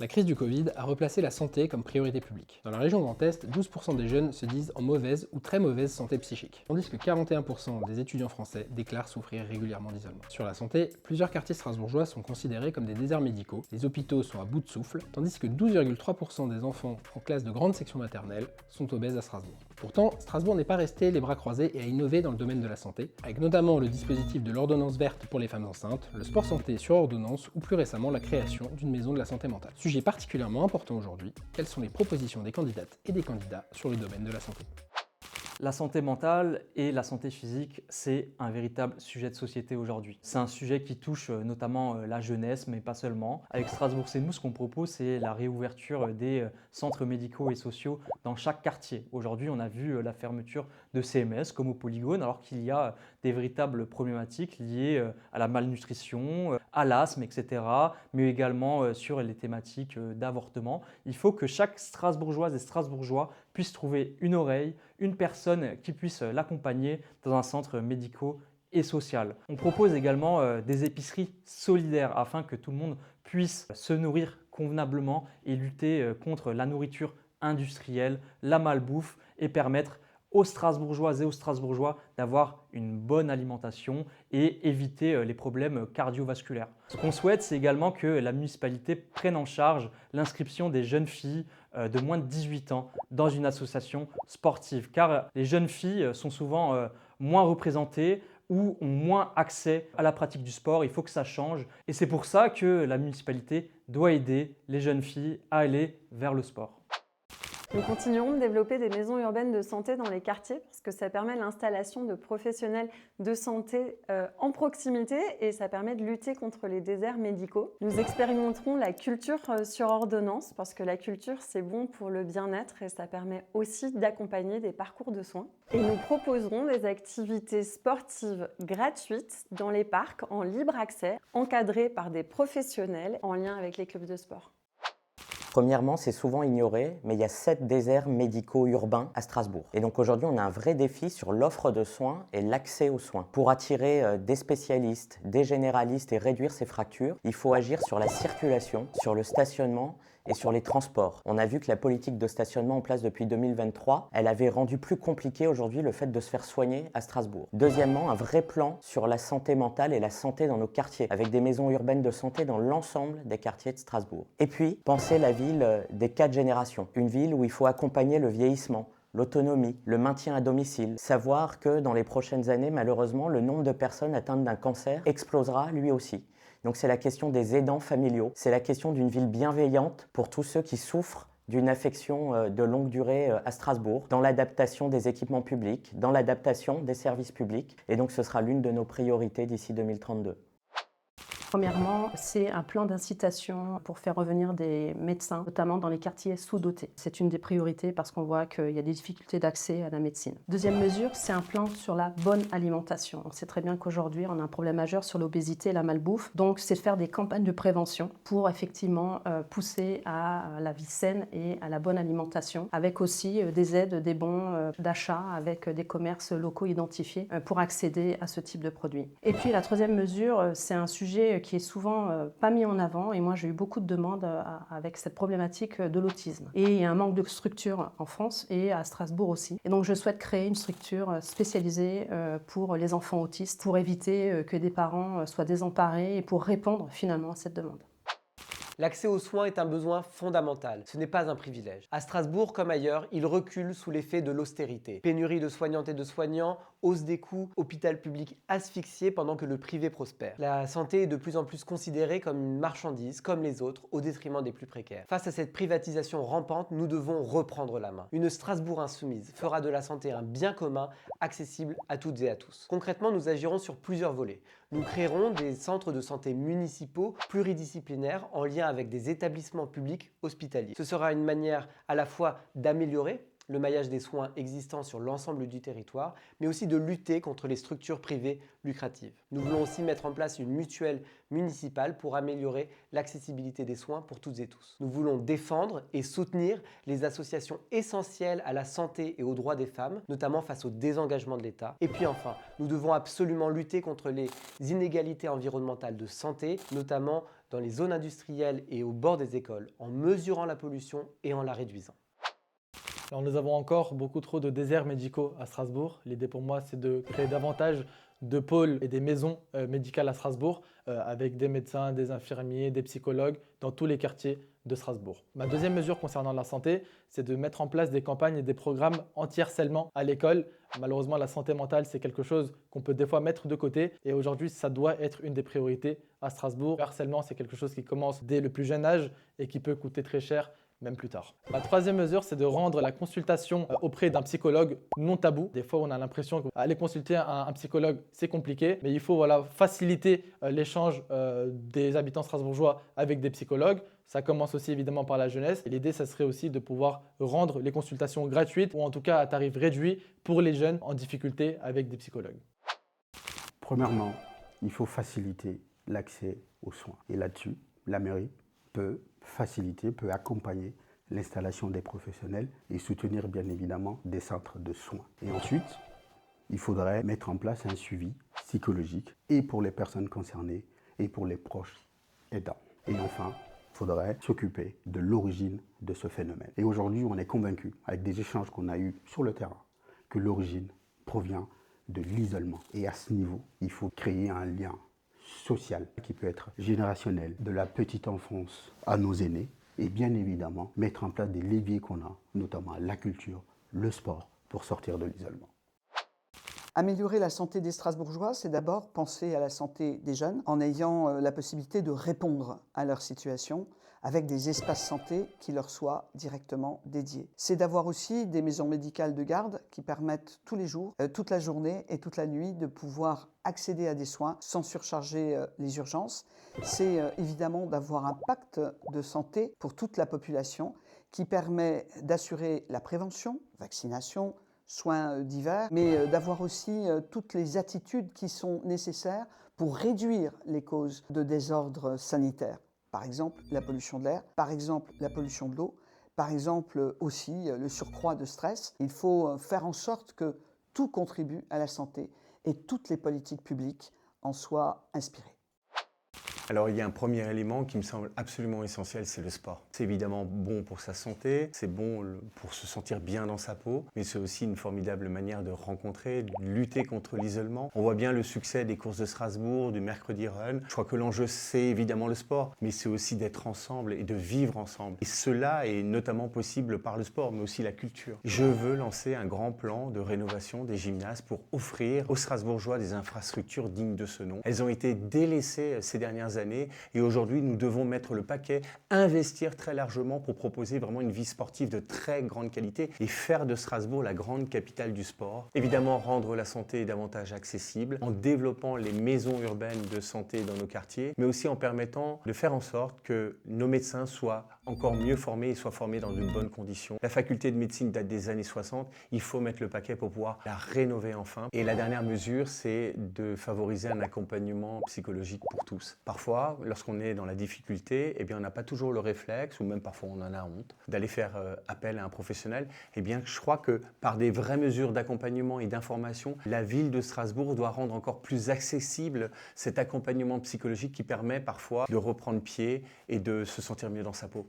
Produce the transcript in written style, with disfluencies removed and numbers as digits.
La crise du Covid a replacé la santé comme priorité publique. Dans la région Grand Est, 12% des jeunes se disent en mauvaise ou très mauvaise santé psychique, tandis que 41% des étudiants français déclarent souffrir régulièrement d'isolement. Sur la santé, plusieurs quartiers strasbourgeois sont considérés comme des déserts médicaux, les hôpitaux sont à bout de souffle, tandis que 12,3% des enfants en classe de grande section maternelle sont obèses à Strasbourg. Pourtant, Strasbourg n'est pas resté les bras croisés et a innové dans le domaine de la santé, avec notamment le dispositif de l'ordonnance verte pour les femmes enceintes, le sport santé sur ordonnance ou plus récemment la création d'une maison de la santé mentale. Sujet particulièrement important aujourd'hui, quelles sont les propositions des candidates et des candidats sur le domaine de la santé? La santé mentale et la santé physique, c'est un véritable sujet de société aujourd'hui. C'est un sujet qui touche notamment la jeunesse, mais pas seulement. Avec Strasbourg C'est nous, ce qu'on propose, c'est la réouverture des centres médicaux et sociaux dans chaque quartier. Aujourd'hui, on a vu la fermeture de CMS comme au Polygone, alors qu'il y a des véritables problématiques liées à la malnutrition, à l'asthme, etc., mais également sur les thématiques d'avortement. Il faut que chaque Strasbourgeoise et Strasbourgeois puisse trouver une oreille, une personne qui puisse l'accompagner dans un centre médical et social. On propose également des épiceries solidaires afin que tout le monde puisse se nourrir convenablement et lutter contre la nourriture industrielle, la malbouffe et permettre aux Strasbourgeoises et aux Strasbourgeois d'avoir une bonne alimentation et éviter les problèmes cardiovasculaires. Ce qu'on souhaite, c'est également que la municipalité prenne en charge l'inscription des jeunes filles de moins de 18 ans dans une association sportive, car les jeunes filles sont souvent moins représentées ou ont moins accès à la pratique du sport. Il faut que ça change et c'est pour ça que la municipalité doit aider les jeunes filles à aller vers le sport. Nous continuerons de développer des maisons urbaines de santé dans les quartiers parce que ça permet l'installation de professionnels de santé en proximité et ça permet de lutter contre les déserts médicaux. Nous expérimenterons la culture sur ordonnance parce que la culture c'est bon pour le bien-être et ça permet aussi d'accompagner des parcours de soins. Et nous proposerons des activités sportives gratuites dans les parcs en libre accès, encadrées par des professionnels en lien avec les clubs de sport. Premièrement, c'est souvent ignoré, mais il y a 7 déserts médicaux urbains à Strasbourg. Et donc aujourd'hui, on a un vrai défi sur l'offre de soins et l'accès aux soins. Pour attirer des spécialistes, des généralistes et réduire ces fractures, il faut agir sur la circulation, sur le stationnement et sur les transports. On a vu que la politique de stationnement en place depuis 2023, elle avait rendu plus compliqué aujourd'hui le fait de se faire soigner à Strasbourg. Deuxièmement, un vrai plan sur la santé mentale et la santé dans nos quartiers, avec des maisons urbaines de santé dans l'ensemble des quartiers de Strasbourg. Et puis, penser la ville des 4 générations. Une ville où il faut accompagner le vieillissement, l'autonomie, le maintien à domicile. Savoir que dans les prochaines années, malheureusement, le nombre de personnes atteintes d'un cancer explosera lui aussi. Donc c'est la question des aidants familiaux, c'est la question d'une ville bienveillante pour tous ceux qui souffrent d'une affection de longue durée à Strasbourg, dans l'adaptation des équipements publics, dans l'adaptation des services publics. Et donc ce sera l'une de nos priorités d'ici 2032. Premièrement, c'est un plan d'incitation pour faire revenir des médecins, notamment dans les quartiers sous-dotés. C'est une des priorités parce qu'on voit qu'il y a des difficultés d'accès à la médecine. Deuxième mesure, c'est un plan sur la bonne alimentation. On sait très bien qu'aujourd'hui, on a un problème majeur sur l'obésité et la malbouffe. Donc, c'est de faire des campagnes de prévention pour effectivement pousser à la vie saine et à la bonne alimentation, avec aussi des aides, des bons d'achat avec des commerces locaux identifiés pour accéder à ce type de produits. Et puis, la troisième mesure, c'est un sujet qui est souvent pas mis en avant et moi j'ai eu beaucoup de demandes avec cette problématique de l'autisme. Et il y a un manque de structure en France et à Strasbourg aussi. Et donc je souhaite créer une structure spécialisée pour les enfants autistes pour éviter que des parents soient désemparés et pour répondre finalement à cette demande. L'accès aux soins est un besoin fondamental, ce n'est pas un privilège. À Strasbourg comme ailleurs, il recule sous l'effet de l'austérité. Pénurie de soignantes et de soignants, hausse des coûts, hôpital public asphyxié pendant que le privé prospère. La santé est de plus en plus considérée comme une marchandise, comme les autres, au détriment des plus précaires. Face à cette privatisation rampante, nous devons reprendre la main. Une Strasbourg insoumise fera de la santé un bien commun, accessible à toutes et à tous. Concrètement, nous agirons sur plusieurs volets. Nous créerons des centres de santé municipaux pluridisciplinaires en lien avec des établissements publics hospitaliers. Ce sera une manière à la fois d'améliorer le maillage des soins existants sur l'ensemble du territoire, mais aussi de lutter contre les structures privées lucratives. Nous voulons aussi mettre en place une mutuelle municipale pour améliorer l'accessibilité des soins pour toutes et tous. Nous voulons défendre et soutenir les associations essentielles à la santé et aux droits des femmes, notamment face au désengagement de l'État. Et puis enfin, nous devons absolument lutter contre les inégalités environnementales de santé, notamment dans les zones industrielles et au bord des écoles, en mesurant la pollution et en la réduisant. Alors nous avons encore beaucoup trop de déserts médicaux à Strasbourg. L'idée pour moi, c'est de créer davantage de pôles et des maisons médicales à Strasbourg avec des médecins, des infirmiers, des psychologues dans tous les quartiers de Strasbourg. Ma deuxième mesure concernant la santé, c'est de mettre en place des campagnes et des programmes anti-harcèlement à l'école. Malheureusement, la santé mentale, c'est quelque chose qu'on peut des fois mettre de côté et aujourd'hui, ça doit être une des priorités à Strasbourg. Le harcèlement, c'est quelque chose qui commence dès le plus jeune âge et qui peut coûter très cher même plus tard. La troisième mesure, c'est de rendre la consultation auprès d'un psychologue non tabou. Des fois, on a l'impression qu'aller consulter un psychologue, c'est compliqué, mais il faut faciliter l'échange des habitants strasbourgeois avec des psychologues. Ça commence aussi évidemment par la jeunesse. Et l'idée, ça serait aussi de pouvoir rendre les consultations gratuites ou en tout cas à tarif réduit pour les jeunes en difficulté avec des psychologues. Premièrement, il faut faciliter l'accès aux soins. Et là-dessus, la mairie peut faciliter, peut accompagner l'installation des professionnels et soutenir bien évidemment des centres de soins. Et ensuite, il faudrait mettre en place un suivi psychologique et pour les personnes concernées et pour les proches aidants. Et enfin, il faudrait s'occuper de l'origine de ce phénomène. Et aujourd'hui, on est convaincu, avec des échanges qu'on a eus sur le terrain, que l'origine provient de l'isolement. Et à ce niveau, il faut créer un lien social qui peut être générationnel, de la petite enfance à nos aînés, et bien évidemment mettre en place des leviers qu'on a, notamment la culture, le sport, pour sortir de l'isolement. Améliorer la santé des Strasbourgeois, c'est d'abord penser à la santé des jeunes en ayant la possibilité de répondre à leur situation avec des espaces santé qui leur soient directement dédiés. C'est d'avoir aussi des maisons médicales de garde qui permettent tous les jours, toute la journée et toute la nuit de pouvoir accéder à des soins sans surcharger les urgences. C'est évidemment d'avoir un pacte de santé pour toute la population qui permet d'assurer la prévention, vaccination, soins divers, mais d'avoir aussi toutes les attitudes qui sont nécessaires pour réduire les causes de désordres sanitaires. Par exemple, la pollution de l'air, par exemple, la pollution de l'eau, par exemple aussi le surcroît de stress. Il faut faire en sorte que tout contribue à la santé et toutes les politiques publiques en soient inspirées. Alors il y a un premier élément qui me semble absolument essentiel, c'est le sport. C'est évidemment bon pour sa santé, c'est bon pour se sentir bien dans sa peau, mais c'est aussi une formidable manière de rencontrer, de lutter contre l'isolement. On voit bien le succès des courses de Strasbourg, du mercredi run. Je crois que l'enjeu c'est évidemment le sport, mais c'est aussi d'être ensemble et de vivre ensemble. Et cela est notamment possible par le sport, mais aussi la culture. Je veux lancer un grand plan de rénovation des gymnases pour offrir aux Strasbourgeois des infrastructures dignes de ce nom. Elles ont été délaissées ces dernières années et aujourd'hui nous devons mettre le paquet, investir très largement pour proposer vraiment une vie sportive de très grande qualité et faire de Strasbourg la grande capitale du sport. Évidemment rendre la santé davantage accessible en développant les maisons urbaines de santé dans nos quartiers, mais aussi en permettant de faire en sorte que nos médecins soient encore mieux formés et soient formés dans de bonnes conditions. La faculté de médecine date des années 60, il faut mettre le paquet pour pouvoir la rénover enfin. Et la dernière mesure, c'est de favoriser un accompagnement psychologique pour tous. Parfois, lorsqu'on est dans la difficulté, eh bien, on n'a pas toujours le réflexe, ou même parfois on en a honte, d'aller faire appel à un professionnel. Eh bien, je crois que par des vraies mesures d'accompagnement et d'information, la ville de Strasbourg doit rendre encore plus accessible cet accompagnement psychologique qui permet parfois de reprendre pied et de se sentir mieux dans sa peau.